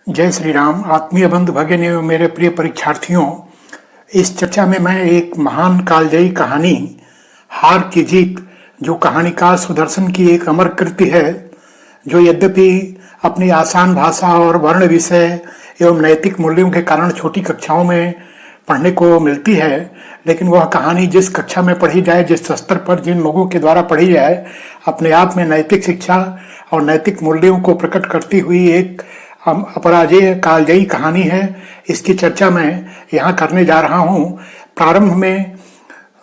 जय श्री राम। आत्मीय बंधु भगिनी एवं मेरे प्रिय परीक्षार्थियों, इस चर्चा में मैं एक महान कालजयी कहानी हार की जीत, जो कहानीकार सुदर्शन की एक अमर कृति है, जो यद्यपि अपनी आसान भाषा और वर्ण विषय एवं नैतिक मूल्यों के कारण छोटी कक्षाओं में पढ़ने को मिलती है, लेकिन वह कहानी जिस कक्षा में पढ़ी जाए, जिस स्तर पर जिन लोगों के द्वारा पढ़ी जाए, अपने आप में नैतिक शिक्षा और नैतिक मूल्यों को प्रकट करती हुई एक अपराजेय कालजयी कहानी है। इसकी चर्चा मैं यहाँ करने जा रहा हूँ। प्रारंभ में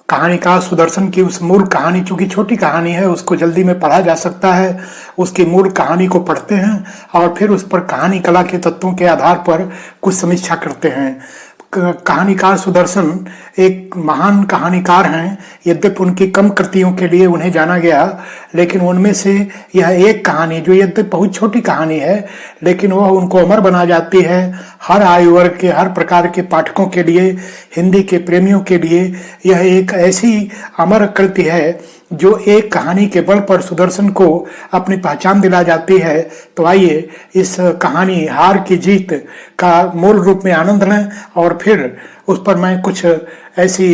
कहानीकार सुदर्शन की उस मूल कहानी, चूंकि छोटी कहानी है, उसको जल्दी में पढ़ा जा सकता है। उसकी मूल कहानी को पढ़ते हैं और फिर उस पर कहानी कला के तत्वों के आधार पर कुछ समीक्षा करते हैं। कहानीकार सुदर्शन एक महान कहानीकार हैं। यद्यपि उनकी कम कृतियों के लिए उन्हें जाना गया, लेकिन उनमें से यह एक कहानी, जो यद्यपि बहुत छोटी कहानी है, लेकिन वह उनको अमर बना जाती है। हर आयु वर्ग के, हर प्रकार के पाठकों के लिए, हिंदी के प्रेमियों के लिए यह एक ऐसी अमर कृति है जो एक कहानी के बल पर सुदर्शन को अपनी पहचान दिला जाती है। तो आइए इस कहानी हार की जीत का मूल रूप में आनंद लें और फिर उस पर मैं कुछ ऐसी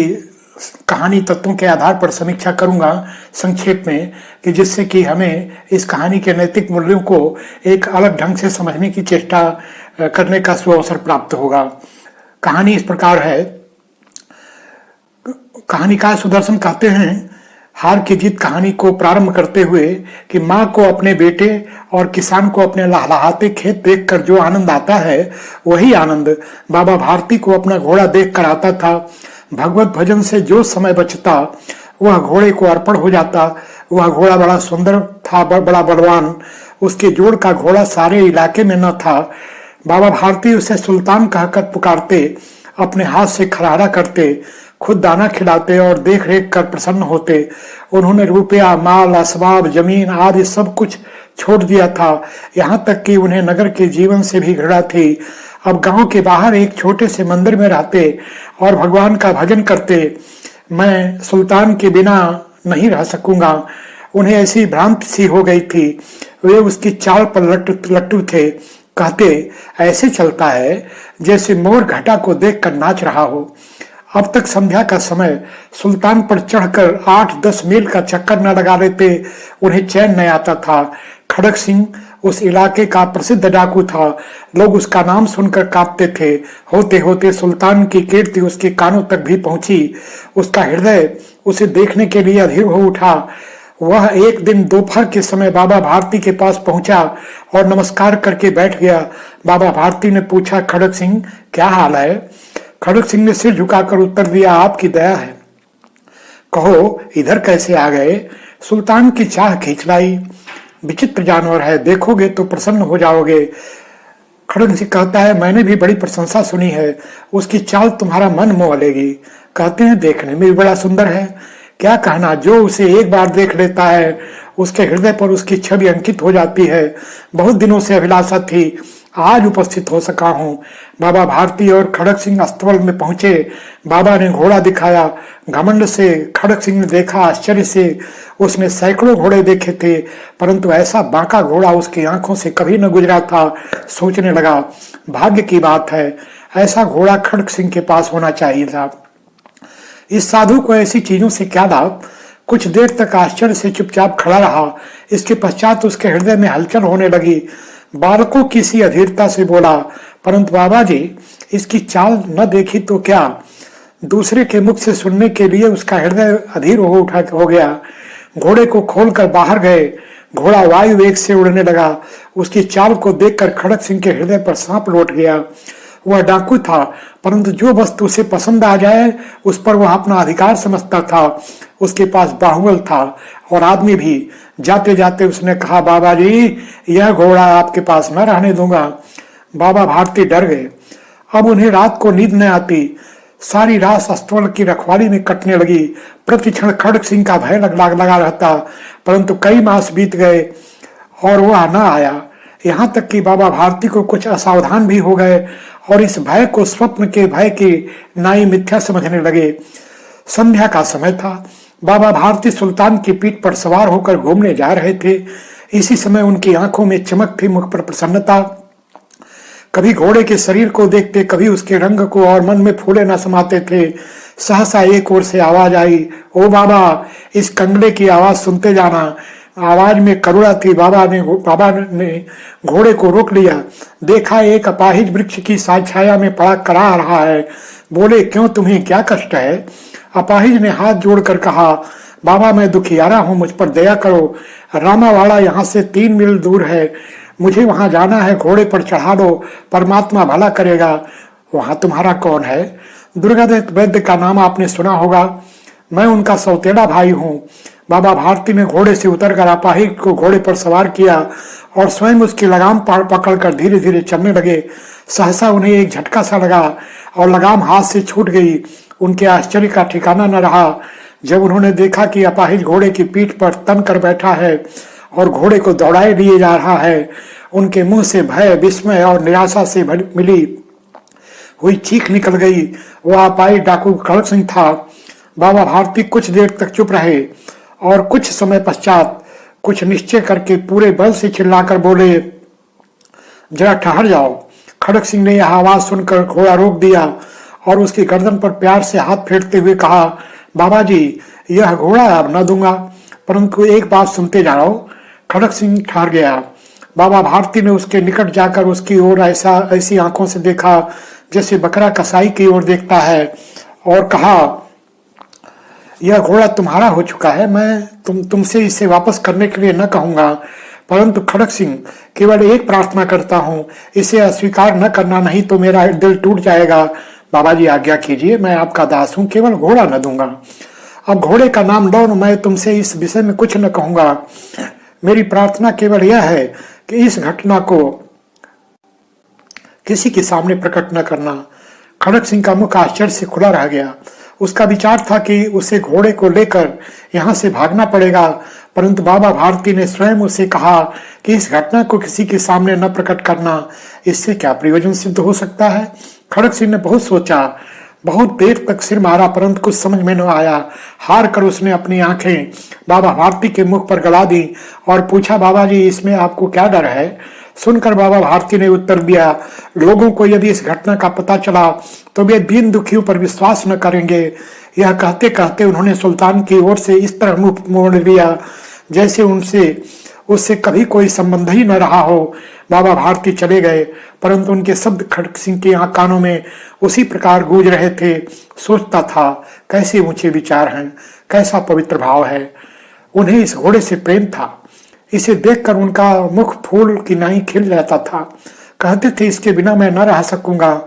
कहानी तत्वों के आधार पर समीक्षा करूंगा संक्षेप में, कि जिससे कि हमें इस कहानी के नैतिक मूल्यों को एक अलग ढंग से समझने की चेष्टा करने का सुअवसर प्राप्त होगा। कहानी इस प्रकार है। कहानीकार सुदर्शन कहते हैं, हार की जीत कहानी को प्रारंभ करते हुए, कि माँ को अपने बेटे और किसान को अपने लहलहाते खेत देखकर जो आनंद आता है, वही आनंद बाबा भारती को अपना घोड़ा देखकर आता था। भगवत भजन से जो समय बचता वह घोड़े को अर्पण हो जाता। वह घोड़ा बड़ा सुंदर था, बड़ा बलवान। उसके जोड़ का घोड़ा सारे इलाके में न था। बाबा भारती उसे सुल्तान कहकर पुकारते, अपने हाथ से खरारा करते, खुद दाना खिलाते और देख रेख कर प्रसन्न होते। उन्होंने रुपया, माल, असबाब, जमीन आदि सब कुछ छोड़ दिया था। यहाँ तक कि उन्हें नगर के जीवन से भी घृणा थी। अब गांव के बाहर एक छोटे से मंदिर में रहते और भगवान का भजन करते। मैं सुल्तान के बिना नहीं रह सकूंगा। उन्हें ऐसी भ्रांति सी हो गई थी। वे उसकी चाल पर लट्टू थे। कहते, ऐसे चलता है जैसे मोर घटा को देखकर नाच रहा हो। अब तक संध्या का समय, सुल्तान पर चढ़कर 8-10 मील का चक्कर न लगा लेते उन्हें चैन नहीं आता था। खड़क सिंह उस इलाके का प्रसिद्ध डाकू था। लोग उसका नाम सुनकर कांपते थे। होते होते सुल्तान की कीर्ति उसके कानों तक भी पहुंची। उसका हृदय उसे देखने के लिए अधीर हो उठा। वह एक दिन दोपहर के समय बाबा भारती के पास पहुंचा और नमस्कार करके बैठ गया। बाबा भारती ने पूछा, खड़क सिंह, क्या हाल है? खड़क सिंह ने सिर झुकाकर उत्तर दिया, आपकी दया है। कहो, इधर कैसे आ गए? सुल्तान की चाह खींच लाई। विचित्र जानवर है, देखोगे तो प्रसन्न हो जाओगे। खड़क सिंह कहता है, मैंने भी बड़ी प्रशंसा सुनी है। उसकी चाल तुम्हारा मन मोह लेगी। कहते हैं, देखने में भी बड़ा सुंदर है। क्या कहना, जो उसे एक बार देख लेता है उसके हृदय पर उसकी छवि अंकित हो जाती है। बहुत दिनों से अभिलाषा थी, आज उपस्थित हो सका हूँ। बाबा भारती और खड़क सिंह अस्तबल में पहुंचे। बाबा ने घोड़ा दिखाया। घमंड से खड़क सिंह ने देखा, आश्चर्य से। उसने सैकड़ों घोड़े देखे थे, परंतु ऐसा बांका घोड़ा उसकी आंखों से कभी न गुजरा था। सोचने लगा, भाग्य की बात है, ऐसा घोड़ा खड़क सिंह के पास होना चाहिए था। इस साधु को ऐसी चीजों से क्या लाभ? कुछ देर तक आश्चर्य से चुपचाप खड़ा रहा। इसके पश्चात उसके हृदय में हलचल होने लगी। बालकों की सी अधीरता से बोला, परंतु बाबा जी, इसकी चाल न देखी तो क्या? दूसरे के मुख से सुनने के लिए उसका हृदय अधीर हो गया। घोड़े को खोलकर बाहर गए। घोड़ा वायु वेग से उड़ने लगा। उसकी चाल को देखकर खड़क सिंह के हृदय पर सांप लौट गया। वह डाकू था, परंतु जो वस्तु उसे पसंद आ जाए उस पर वह अपना अधिकार समझता था। उसके पास बाहुबल था और आदमी भी। जाते जाते उसने कहा, बाबा जी, यह घोड़ा आपके पास न रहने दूंगा। बाबा भारती डर गए। अब उन्हें रात को नींद न आती। सारी रात अस्तबल की रखवाली में कटने लगी। प्रतिक्षण खड़क सिंह का भय लगा रहता, परंतु कई मास बीत गए और वह न आया। यहाँ तक कि बाबा भारती को कुछ असावधान भी हो गए और इस भय को स्वप्न के भय की नाई मिथ्या समझने लगे। संध्या का समय था। बाबा भारती सुल्तान की पीठ पर सवार होकर घूमने जा रहे थे। इसी समय उनकी आंखों में चमक थी, मुख पर प्रसन्नता। कभी घोड़े के शरीर को देखते, कभी उसके रंग को, और मन में फूले न समाते थे। सहसा एक ओर से आवाज आई, ओ बाबा, इस कंगले की आवाज सुनते जाना। आवाज में करुणा थी। बाबा ने घोड़े को रोक लिया। देखा एक अपाहिज वृक्ष की छाया में पड़ा करा रहा है। बोले, क्यों, तुम्हें क्या कष्ट है? अपाहिज ने हाथ जोड़कर कहा, बाबा, मैं दुखियारा हूं, मुझ पर दया करो। रामावाड़ा यहाँ से 3 मील दूर है, मुझे वहां जाना है, घोड़े पर चढ़ा दो, परमात्मा भला करेगा। वहां तुम्हारा कौन है? दुर्गादत्त वैद्य का नाम आपने सुना होगा, मैं उनका सौतेला भाई हूँ। बाबा भारती ने घोड़े से उतरकर अपाहिज को घोड़े पर सवार किया और स्वयं उसकी लगाम पकड़कर धीरे धीरे चलने लगे। सहसा उन्हें एक झटका सा लगा और लगाम हाथ से छूट गई। उनके आश्चर्य का ठिकाना न रहा जब उन्होंने देखा कि अपाहिज घोड़े की पीठ पर तन कर बैठा है और घोड़े को दौड़ाए लिए जा रहा है। उनके मुंह से भय, विस्मय और निराशा से मिली हुई चीख निकल गई। वह अपाहिज डाकू खड़ग सिंह था। बाबा भारती कुछ देर तक चुप रहे और कुछ समय पश्चात कुछ निश्चय करके पूरे बल से चिल्लाकर बोले, जरा ठहर जाओ। खड़ग सिंह ने यह आवाज सुनकर घोड़ा रोक दिया और उसकी गर्दन पर प्यार से हाथ फेरते हुए कहा, बाबा जी, यह घोड़ा अब न दूंगा, परंतु एक बात सुनते जाओ। खड़ग सिंह ठहर गया। बाबा भारती ने उसके निकट जाकर उसकी ओर ऐसी आंखों से देखा जैसे बकरा कसाई की ओर देखता है और कहा, यह घोड़ा तुम्हारा हो चुका है। मैं तुमसे इसे वापस करने के लिए न कहूंगा, परंतु खड़ग सिंह, केवल एक प्रार्थना करता हूँ, इसे अस्वीकार न करना, नहीं तो मेरा दिल टूट जाएगा। बाबा जी आज्ञा कीजिए, मैं आपका दास हूँ, केवल घोड़ा न दूंगा। अब घोड़े का नाम लो, मैं तुमसे इस विषय में कुछ न कहूंगा। मेरी प्रार्थना केवल यह है कि इस घटना को किसी के सामने प्रकट न करना। खड़ग सिंह का मुख आश्चर्य से खुला रह गया। उसका विचार था कि उसे घोड़े को लेकर यहाँ से भागना पड़ेगा, परंतु बाबा भारती ने स्वयं उसे कहा कि इस घटना को किसी के सामने न प्रकट करना। इससे क्या प्रयोजन सिद्ध हो सकता है? खड़ग सिंह ने बहुत सोचा, बहुत देर तक सिर मारा, परंतु कुछ समझ में न आया। हार कर उसने अपनी आंखें बाबा भारती के मुख पर गड़ा दी और पूछा, बाबा जी, इसमें आपको क्या डर है? सुनकर बाबा भारती ने उत्तर दिया, लोगों को यदि इस घटना का पता चला तो वे दीन दुखियों पर विश्वास न करेंगे। यह कहते कहते उन्होंने सुल्तान की ओर से इस तरह मुंह मोड़ लिया जैसे उससे कभी कोई संबंध ही न रहा हो। बाबा भारती चले गए, परंतु उनके शब्द खड़ग सिंह के कानों में उसी प्रकार गूंज रहे थे। सोचता था, कैसे ऊंचे विचार हैं, कैसा पवित्र भाव है। उन्हें इस घोड़े से प्रेम था। इसे देखकर उनका मुख फूल की नाई खिल जाता था। कहते थे, इसके बिना मैं न रह सकूंगा।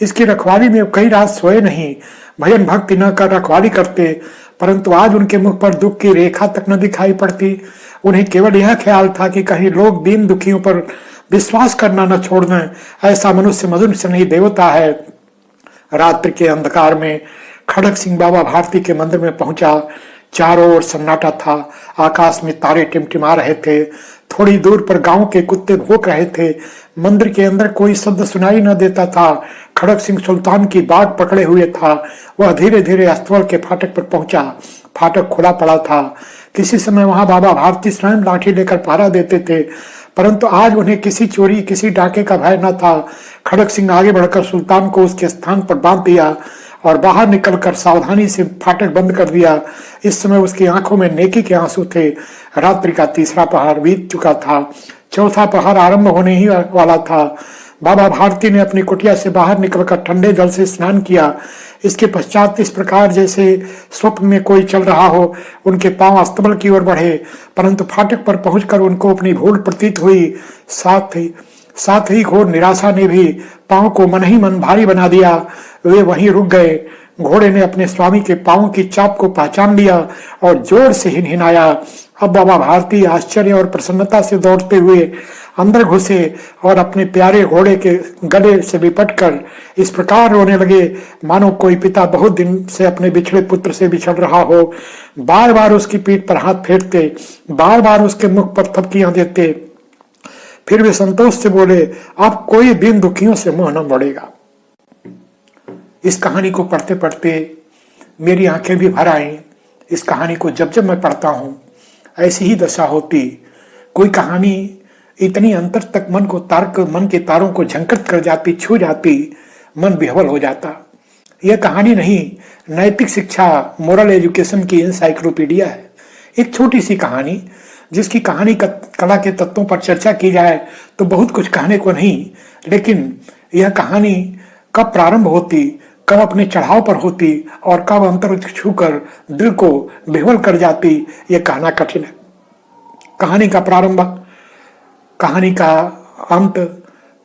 इसकी रखवाली में कई रात सोए नहीं, भजन भक्ति न कर रखवाली करते, परंतु आज उनके मुख पर दुख की रेखा तक न दिखाई पड़ती। उन्हें केवल यह ख्याल था कि कहीं लोग दीन दुखियों पर विश्वास करना न छोड़ दें। ऐसा मनुष्य नहीं, देवता है। रात्रि के अंधकार में खड़ग सिंह बाबा भारती के मंदिर में पहुंचा। चारों ओर सन्नाटा था। आकाश में तारे टिमटिमा रहे थे। थोड़ी दूर पर गांव के कुत्ते भौंक रहे थे। मंदिर के अंदर कोई शब्द सुनाई न देता था। खड़ग सिंह सुल्तान की बाग पकड़े हुए था। वह धीरे धीरे अस्तबल के फाटक पर पहुंचा। फाटक खुला पड़ा था। किसी समय वहां बाबा भारती स्वयं लाठी लेकर पहरा देते थे, परंतु आज उन्हें किसी चोरी, किसी डाके का भय न था। खड़ग सिंह आगे बढ़कर सुल्तान को उसके स्थान पर बांध दिया और बाहर निकलकर सावधानी से फाटक बंद कर दिया। इस समय उसकी आंखों में नेकी के आंसू थे। रात्रि का तीसरा पहर बीत चुका था। चौथा पहर आरंभ होने ही वाला था। बाबा भारती ने अपनी कुटिया से बाहर निकलकर ठंडे जल से स्नान किया। इसके पश्चात इस प्रकार जैसे स्वप्न में कोई चल रहा हो, उनके पांव अस्तबल की ओर बढ़े, परंतु फाटक पर पहुंचकर उनको अपनी भूल प्रतीत हुई। साथ ही घोर निराशा ने भी पांव को मन ही मन भारी बना दिया। वे वहीं रुक गए। घोड़े ने अपने स्वामी के पांव की चाप को पहचान लिया और जोर से हिनहिनाया। अब बाबा भारती आश्चर्य और प्रसन्नता से दौड़ते हुए अंदर घुसे और अपने प्यारे घोड़े के गले से लिपटकर इस प्रकार रोने लगे मानो कोई पिता बहुत दिन से अपने बिछड़े पुत्र से बिछड़ रहा हो। बार बार उसकी पीठ पर हाथ फेरते, बार बार उसके मुख पर थपकियां देते। फिर वे संतोष से बोले, अब कोई दिन दुखियों से मुंह न मोड़ेगा। इस कहानी को पढ़ते पढ़ते मेरी आंखें भी भर आई। इस कहानी को जब जब मैं पढ़ता हूँ ऐसी ही दशा होती। कोई कहानी इतनी अंतर तक मन के तारों को झंकृत कर जाती, छू जाती, मन विह्वल हो जाता। यह कहानी नहीं, नैतिक शिक्षा, मोरल एजुकेशन की इंसाइक्लोपीडिया है। एक छोटी सी कहानी जिसकी कहानी कला के तत्वों पर चर्चा की जाए तो बहुत कुछ कहने को नहीं, लेकिन यह कहानी कब प्रारंभ होती, कब अपने चढ़ाव पर होती और कब अंतर छूकर दिल को विह्वल कर जाती, यह कहना कठिन है। कहानी का प्रारंभ, कहानी का अंत,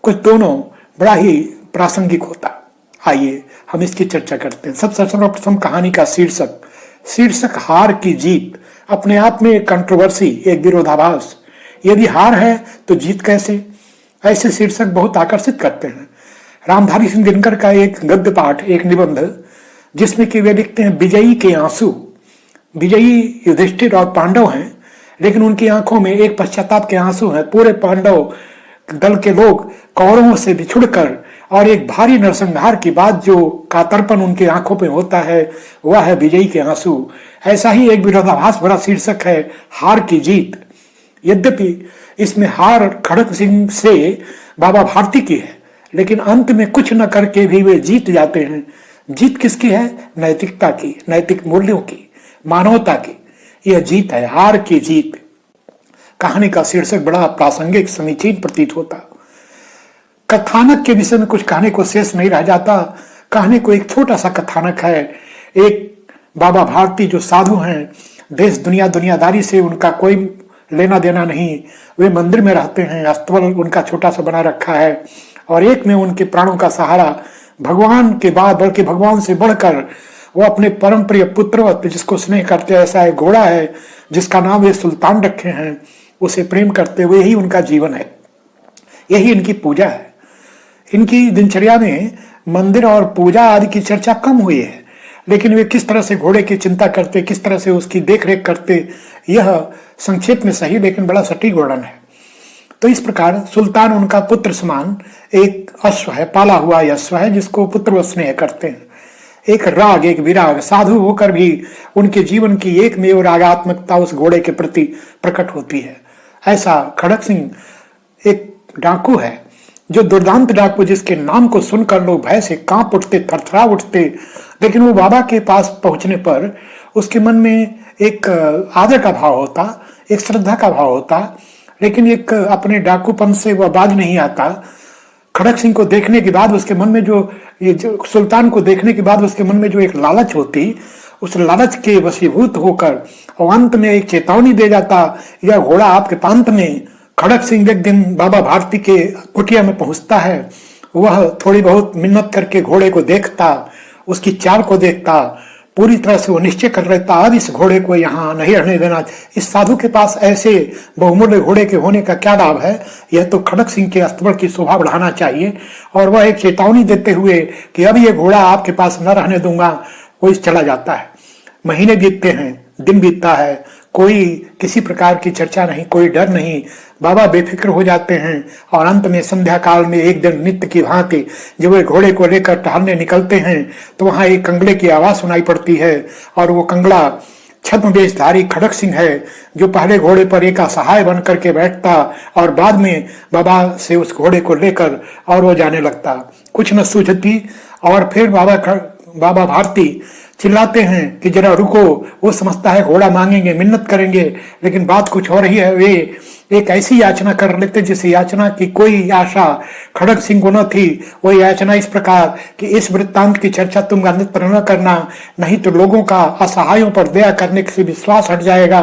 कुछ दोनों बड़ा ही प्रासंगिक होता। आइए हम इसकी चर्चा करते हैं। सबसे सर्वप्रथम कहानी का शीर्षक हार की जीत, अपने आप में एक कंट्रोवर्सी, एक विरोधाभास। यदि हार है तो जीत कैसे? ऐसे शीर्षक बहुत आकर्षित करते हैं। रामधारी सिंह दिनकर का एक गद्य पाठ, एक निबंध, जिसमें कि वे लिखते हैं, विजयी के आंसू। विजयी युधिष्ठिर और पांडव हैं, लेकिन उनकी आंखों में एक पश्चाताप के आंसू हैं। पूरे पांडव दल के लोग कौरवों से बिछुड़कर और एक भारी नरसंहार के बाद जो कातरपन उनकी आंखों पे होता है, वह है विजयी के आंसू। ऐसा ही एक विरोधाभास भरा शीर्षक है हार की जीत। यद्यपि इसमें हार खड़क सिंह से बाबा भारती की है, लेकिन अंत में कुछ न करके भी वे जीत जाते हैं। जीत किसकी है? नैतिकता की, नैतिक मूल्यों की, मानवता की। यह जीत है, हार की जीत। कहानी का शीर्षक बड़ा प्रासंगिक, समीचीन प्रतीत होता। कथानक के विषय में कुछ कहने को शेष नहीं रह जाता। कहने को एक छोटा सा कथानक है। एक बाबा भारती जो साधु हैं, देश दुनिया दुनियादारी से उनका कोई लेना देना नहीं, वे मंदिर में रहते हैं, अस्तबल उनका छोटा सा बना रखा है, और एक में उनके प्राणों का सहारा भगवान के बाद, बल्कि भगवान से बढ़कर वो अपने परम प्रिय पुत्रवत, जिसको स्नेह करते ऐसा एक घोड़ा है जिसका नाम वे सुल्तान रखे हैं, उसे प्रेम करते हुए ही उनका जीवन है। यही इनकी पूजा है। इनकी दिनचर्या में मंदिर और पूजा आदि की चर्चा कम हुई है, लेकिन वे किस तरह से घोड़े की चिंता करते, किस तरह से उसकी देखरेख करते, यह संक्षेप में सही लेकिन बड़ा सटीक वर्णन है। तो इस प्रकार सुल्तान उनका पुत्र समान एक अश्व है, पाला हुआ अश्व है, जिसको पुत्र स्नेह करते हैं। एक राग, एक विराग, साधु होकर भी उनके जीवन की एक में रागात्मकता उस घोड़े के प्रति प्रकट होती है। ऐसा खड़क सिंह एक डाकू है, जो दुर्दांत डाकू, जिसके नाम को सुनकर लोग भय से कांप उठते, थरथरा उठते, लेकिन वो बाबा के पास पहुंचने पर उसके मन में एक आदर का भाव होता, एक श्रद्धा का भाव होता, लेकिन एक अपने डाकूपन से वह बाज नहीं आता। खड़क सिंह को देखने के बाद उसके मन में जो सुल्तान को देखने के बाद उसके मन में जो एक लालच होती, उस लालच के वशीभूत होकर और अंत में एक चेतावनी दे जाता, यह घोड़ा आपके पांत में। खड़क सिंह एक दिन बाबा भारती के कुटिया में पहुंचता है। वह थोड़ी बहुत मिन्नत करके घोड़े को देखता, उसकी चाल को देखता, पूरी तरह से वो निश्चय कर लेता, अब इस घोड़े को यहाँ नहीं रहने देना। इस साधु के पास ऐसे बहुमूल्य घोड़े के होने का क्या लाभ है? यह तो खड़क सिंह के अस्तबल की शोभा बढ़ाना चाहिए। और वह एक चेतावनी देते हुए कि अब ये घोड़ा आपके पास न रहने दूंगा, वो चला जाता है। महीने बीतते हैं, दिन बीतता है, कोई किसी प्रकार की चर्चा नहीं, कोई डर नहीं। बाबा बेफिक्र हो जाते हैं और अंत में संध्या काल में एक दिन नित्य की भांति जब वे घोड़े को लेकर टहलने निकलते हैं तो वहां एक कंगड़े की आवाज सुनाई पड़ती है, और वो कंगड़ा छद्म वेशधारी खड़क सिंह है, जो पहले घोड़े पर एक असहाय बन करके बैठता और बाद में बाबा से उस घोड़े को लेकर और वो जाने लगता। कुछ न सूझती, और फिर बाबा भारती चिल्लाते हैं कि जरा रुको। वो समझता है घोड़ा मांगेंगे, मिन्नत करेंगे, लेकिन बात कुछ हो रही है। वे एक ऐसी याचना कर लेते जिस याचना की कोई आशा खड़क सिंह को न थी। वो याचना इस प्रकार कि इस वृत्तांत की चर्चा तुम अन्यत्र न करना, नहीं तो लोगों का असहायों पर दया करने से विश्वास हट जाएगा,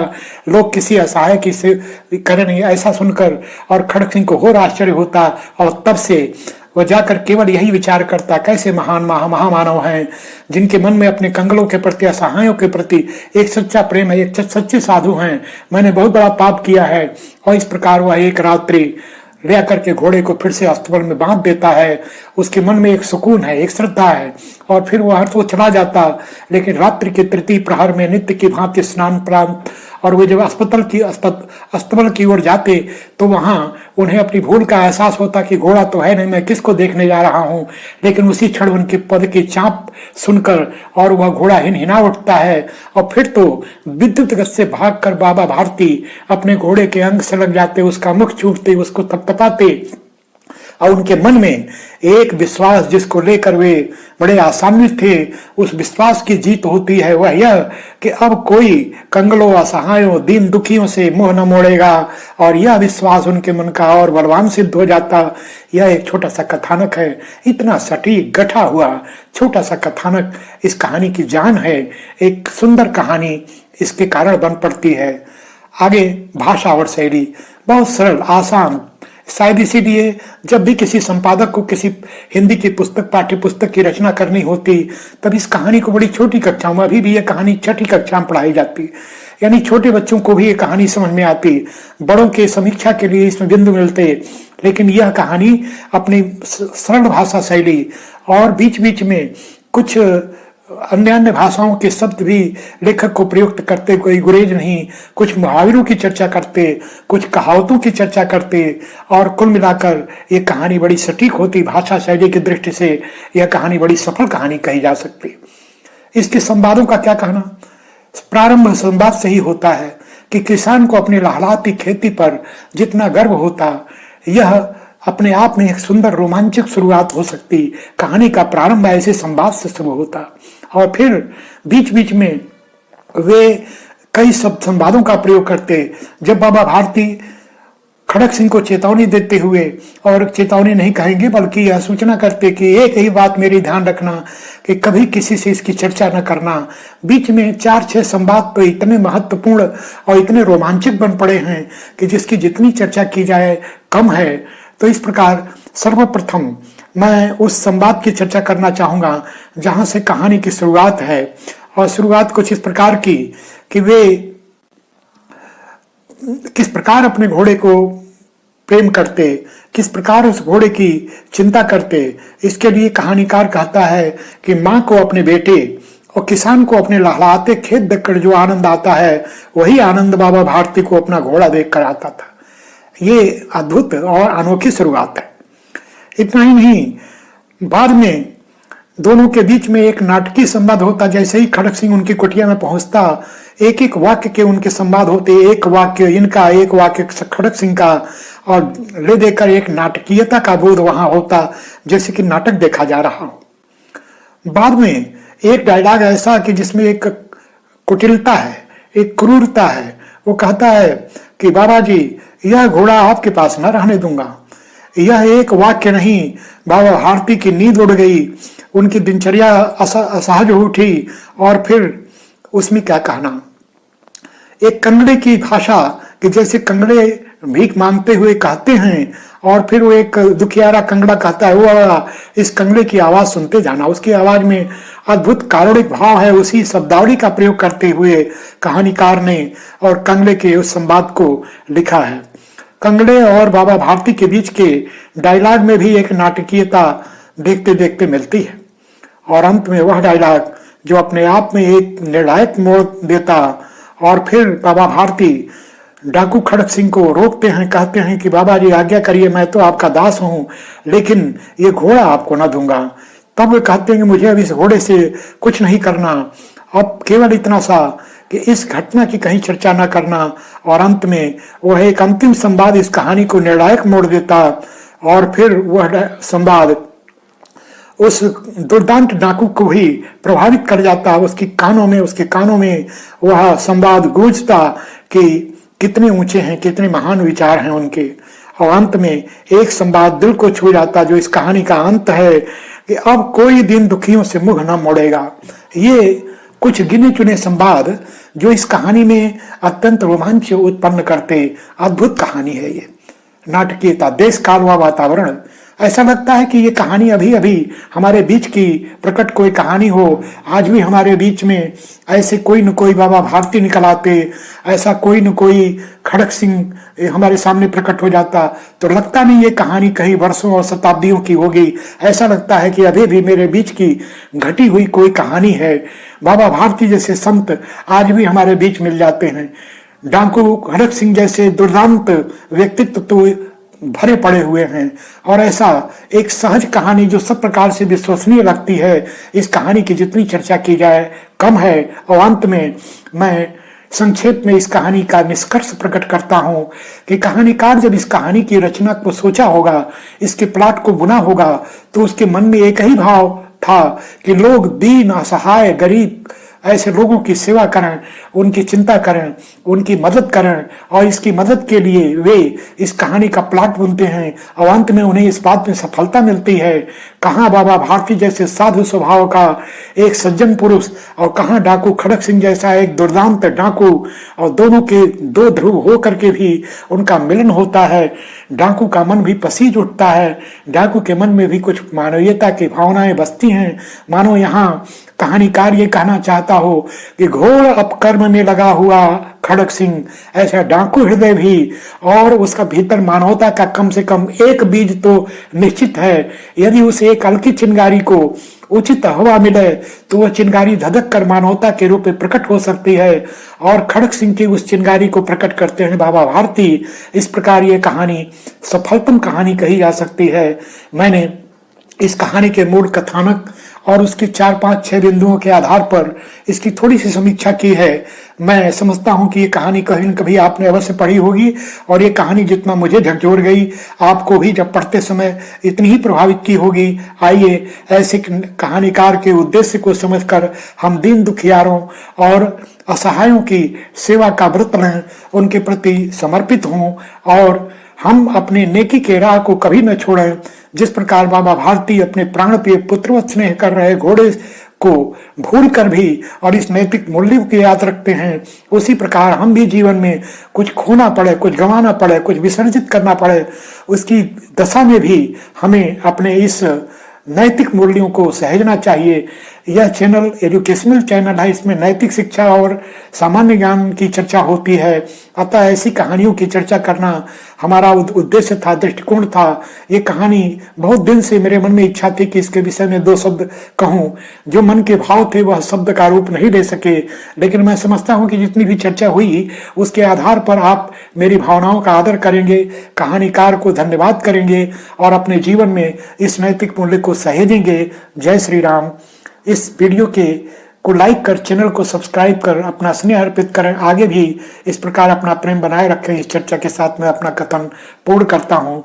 लोग किसी असहाय की से करेंगे। ऐसा सुनकर और खड़क सिंह को और आश्चर्य होता, और तब से वह जाकर केवल यही विचार करता, कैसे महान महामानव हैं जिनके मन में अपने कंगलों के प्रति, असहायों के प्रति एक सच्चा प्रेम है, एक सच्चे साधु हैं। मैंने बहुत बड़ा पाप किया है। और इस प्रकार वह एक रात्रि ले करके घोड़े को फिर से अस्तबल में बांध देता है। उसके मन में एक सुकून है, एक श्रद्धा है, और फिर वह अर्थ वो चला जाता। लेकिन रात्रि के तृतीय प्रहर में नित्य की भांति स्नान प्रांत और वे जब अस्तबल की ओर जाते तो वहां उन्हें अपनी भूल का एहसास होता कि घोड़ा तो है नहीं, मैं किसको देखने जा रहा हूं। लेकिन उसी क्षण उनके पद की चाप सुनकर और वह घोड़ा हिनहिना उठता है और फिर तो विद्युत गति से भागकर बाबा भारती अपने घोड़े के अंग से लग जाते, उसका मुख चूमते, उसको थपथपाते और उनके मन में एक विश्वास जिसको लेकर वे बड़े आसान्वित थे, उस विश्वास की जीत होती है। वह यह कि अब कोई कंगलों, असहायों, दीन दुखियों से मुंह न मोड़ेगा, और यह विश्वास उनके मन का और बलवान सिद्ध हो जाता। यह एक छोटा सा कथानक है, इतना सटीक गठा हुआ छोटा सा कथानक इस कहानी की जान है। एक सुंदर कहानी इसके कारण बन पड़ती है। आगे भाषा और शैली बहुत सरल आसान, शायद इसीलिए जब भी किसी संपादक को किसी हिंदी की पुस्तक, पाठ्य पुस्तक की रचना करनी होती, तब इस कहानी को बड़ी छोटी कक्षा में, अभी भी यह कहानी छठी कक्षा में पढ़ाई जाती, यानी छोटे बच्चों को भी ये कहानी समझ में आती, बड़ों के समीक्षा के लिए इसमें बिंदु मिलते। लेकिन यह कहानी अपनी सरल भाषा शैली और बीच बीच में कुछ अन्य अन्य भाषाओं के शब्द भी लेखक को प्रयुक्त करते, कोई गुरेज नहीं, कुछ मुहावरों की चर्चा करते, कुछ कहावतों की चर्चा करते, और कुल मिलाकर ये कहानी बड़ी सटीक होती। भाषा शैली की दृष्टि से यह कहानी बड़ी सफल कहानी कही जा सकती। इसके संवादों का क्या कहना? प्रारंभ संवाद से ही होता है कि किसान को अपनी लहलहाती खेती पर जितना गर्व होता, यह अपने आप में एक सुंदर रोमांचक शुरुआत हो सकती। कहानी का प्रारंभ ऐसे संवाद से शुरू होता और फिर बीच बीच में वे कई सब संवादों का प्रयोग करते। जब बाबा भारती खड़क सिंह को चेतावनी देते हुए, और चेतावनी नहीं कहेंगे बल्कि यह सूचना करते कि एक ही बात मेरी ध्यान रखना कि कभी किसी से इसकी चर्चा न करना, बीच में 4-6 संवाद तो इतने महत्वपूर्ण और इतने रोमांचक बन पड़े हैं कि जिसकी जितनी चर्चा की जाए कम है। तो इस प्रकार सर्वप्रथम मैं उस संवाद की चर्चा करना चाहूंगा जहां से कहानी की शुरुआत है, और शुरुआत कुछ इस प्रकार की कि वे किस प्रकार अपने घोड़े को प्रेम करते, किस प्रकार उस घोड़े की चिंता करते। इसके लिए कहानीकार कहता है कि माँ को अपने बेटे और किसान को अपने लहलहाते खेत देखकर जो आनंद आता है, वही आनंद बाबा भारती को अपना घोड़ा देखकर आता था। ये अद्भुत और अनोखी शुरुआत है। इतना ही नहीं, बाद में दोनों के बीच में एक नाटकीय संवाद होता। जैसे ही खड़क सिंह उनकी कुटिया में पहुंचता, एक एक वाक्य के उनके संवाद होते, एक वाक्य इनका, एक वाक्य खड़क सिंह का, और ले देकर एक नाटकीयता का बोध वहां होता, जैसे कि नाटक देखा जा रहा हो। बाद में एक डायलॉग ऐसा कि जिसमें एक कुटिलता है, एक क्रूरता है। वो कहता है कि बाबा जी, यह घोड़ा आपके पास न रहने दूंगा। यह एक वाक्य नहीं, बाबा भारती की नींद उड़ गई, उनकी दिनचर्या असहज हो उठी। और फिर उसमें क्या कहना, एक कंगड़े की भाषा कि जैसे कंगड़े भीख मांगते हुए कहते हैं, और फिर वो एक दुखियारा कंगड़ा कहता है, वो इस कंगड़े की आवाज सुनते जाना। उसकी आवाज में अद्भुत कारुणिक भाव है। उसी शब्दावली का प्रयोग करते हुए कहानीकार ने और कंगड़े के उस संवाद को लिखा है। कंगड़े और बाबा भारती के बीच के डायलॉग में भी एक नाटकीयता देखते देखते मिलती है, और अंत में वह डायलॉग जो अपने आप में एक निर्णायक मोड़ देता। और फिर बाबा भारती डाकू खड़क सिंह को रोकते हैं, कहते हैं कि बाबा जी आज्ञा करिए, मैं तो आपका दास हूं, लेकिन ये घोड़ा आपको ना दूंगा। तब वे कहते हैं कि मुझे अब इस घोड़े से कुछ नहीं करना, अब केवल इतना सा कि इस घटना की कहीं चर्चा न करना। और अंत में वह एक अंतिम संवाद इस कहानी को निर्णायक मोड़ देता, और फिर वह संवाद उस दुर्दांत डाकू को भी प्रभावित कर जाता। उसके कानों में वह संवाद गूंजता कि कितने ऊंचे हैं, कितने महान विचार हैं उनके। और अंत में एक संवाद दिल को छू जाता, जो इस कहानी का अंत है कि अब कोई दिन दुखियों से मुंह न मोड़ेगा। ये कुछ गिने चुने संवाद जो इस कहानी में अत्यंत रोमांच उत्पन्न करते। अद्भुत कहानी है ये, नाटकीयता, देश काल व वातावरण। ऐसा लगता है कि ये कहानी अभी अभी हमारे बीच की प्रकट कोई कहानी हो। आज भी हमारे बीच में ऐसे कोई न कोई बाबा भारती निकल आते, ऐसा कोई न कोई खड़क सिंह हमारे सामने प्रकट हो जाता, तो लगता नहीं ये कहानी कहीं वर्षों और शताब्दियों की होगी। ऐसा लगता है कि अभी भी मेरे बीच की घटी हुई कोई कहानी है। बाबा भारती जैसे संत आज भी हमारे बीच मिल जाते हैं। डाकू खड़क सिंह जैसे दुर्दांत व्यक्तित्व तो भरे पड़े हुए हैं। और ऐसा एक सहज कहानी जो सब प्रकार से विश्वसनीय लगती है, इस कहानी की जितनी चर्चा की जाए कम है। और अंत में मैं संक्षेप में इस कहानी का निष्कर्ष प्रकट करता हूं कि कहानीकार जब इस कहानी की रचना को सोचा होगा, इसके प्लॉट को बुना होगा, तो उसके मन में एक ही भाव था कि लोग दीन, असहाय, गरीब ऐसे लोगों की सेवा करें, उनकी चिंता करें, उनकी मदद करें। और इसकी मदद के लिए वे इस कहानी का प्लॉट बुनते हैं और अंत में उन्हें इस बात में सफलता मिलती है। कहाँ बाबा भारती जैसे साधु स्वभाव का एक सज्जन पुरुष और कहाँ डाकू खड़क सिंह जैसा एक दुर्दांत डाकू, और दोनों के दो ध्रुव हो करके भी उनका मिलन होता है। डाकू का मन भी पसीज उठता है, डाकू के मन में भी कुछ मानवीयता की भावनाएं बसती हैं। मानो यहाँ कहानीकार ये कहना चाहता हो कि घोर अपकर्म में लगा हुआ खड़क सिंह ऐसा डाकू हृदय भी, और उसका भीतर मानवता का कम से कम एक बीज तो निश्चित है। यदि उस एक हल्की चिंगारी को उचित हवा मिले तो वह चिंगारी धधक कर मानवता के रूप में प्रकट हो सकती है। और खड़क सिंह की उस चिंगारी को प्रकट करते हैं बाबा भारती। इस प्रकार ये कहानी सफलतम कहानी कही जा सकती है। मैंने इस कहानी के मूल कथानक और उसके 4, 5, 6 बिंदुओं के आधार पर इसकी थोड़ी सी समीक्षा की है। मैं समझता हूं कि ये कहानी कहीं न कभी आपने अवश्य पढ़ी होगी, और ये कहानी जितना मुझे झकझोर गई आपको भी जब पढ़ते समय इतनी ही प्रभावित की होगी। आइए ऐसे कहानीकार के उद्देश्य को समझकर हम दीन दुखियारों और असहायों की सेवा का व्रत लें, उनके प्रति समर्पित हों और हम अपने नेकी के राह को कभी न छोड़ें। जिस प्रकार बाबा भारती अपने प्राण प्रिय पुत्रवत स्नेह कर रहे घोड़े को भूल कर भी और इस नैतिक मूल्यों की याद रखते हैं, उसी प्रकार हम भी जीवन में कुछ खोना पड़े, कुछ गंवाना पड़े, कुछ विसर्जित करना पड़े, उसकी दशा में भी हमें अपने इस नैतिक मूल्यों को सहेजना चाहिए। यह चैनल एजुकेशनल चैनल है, इसमें नैतिक शिक्षा और सामान्य ज्ञान की चर्चा होती है। अतः ऐसी कहानियों की चर्चा करना हमारा उद्देश्य था, दृष्टिकोण था। ये कहानी बहुत दिन से मेरे मन में इच्छा थी कि इसके विषय में 2 शब्द कहूँ। जो मन के भाव थे वह शब्द का रूप नहीं ले सके, लेकिन मैं समझता हूँ कि जितनी भी चर्चा हुई उसके आधार पर आप मेरी भावनाओं का आदर करेंगे, कहानीकार को धन्यवाद करेंगे और अपने जीवन में इस नैतिक मूल्य को सहेजेंगे। जय श्री राम। इस वीडियो को लाइक कर, चैनल को सब्सक्राइब कर अपना स्नेह अर्पित करें। आगे भी इस प्रकार अपना प्रेम बनाए रखें। इस चर्चा के साथ मैं अपना कथन पूर्ण करता हूँ।